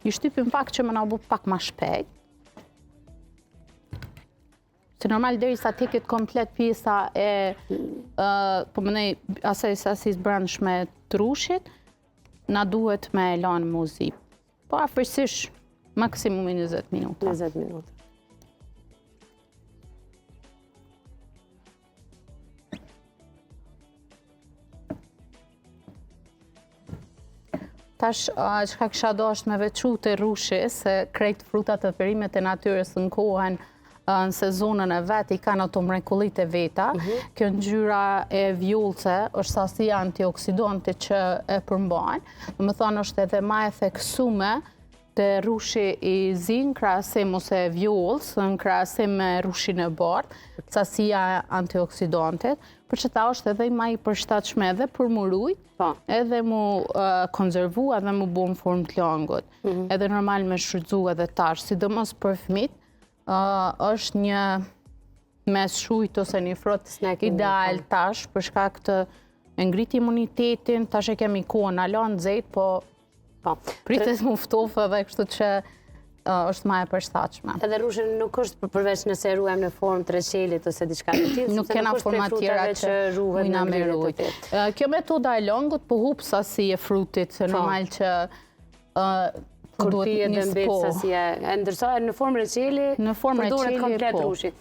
I shtypim pak që më na bu pak ma shpejt. Se normal deri sa teket komplet pjesa e po më nej asaj sasis brendshme të rushit, na duhet me lanë muzi. Po afërsisht maksimum 20 minuta. 20 minuta. Tash, çka kisha dashur me veçu të rushi, se krejt frutat të perimet e natyrës në kohën në sezonën e vet i kanë ato mrekullit e veta. Kjo ngjyra e vjollce është sasia antioksidante që e përmban. Domethënë është edhe më e theksume të rushi i zi në krahasim ose vjollës, në krahasim me rushin e bardhë, sasia antioksidante, për që ta është edhe më i përshtatshme edhe për mu rujt, edhe mu konservu edhe mu bu në formë të langut. Edhe normal me shfrytzu edhe tash, sidomos për fëmijët, është një mes shujt ose një frut ideal tash për shkak të ngrit imunitetin, tash e kemi kohën a la nxehtë, po pritet mu ftof edhe kështu që është ma e përshtatshme. Edhe rushin nuk është përveç nëse ruhem në formë të reçelit ose diçka të tillë, nuk kena forma tjera që ujna me rujt. Kjo metoda e langut po hup sasi e frutit, se normal që kur pije dhe mbet sasia, ndërsa në formë reçeli përdoret komplet rushi.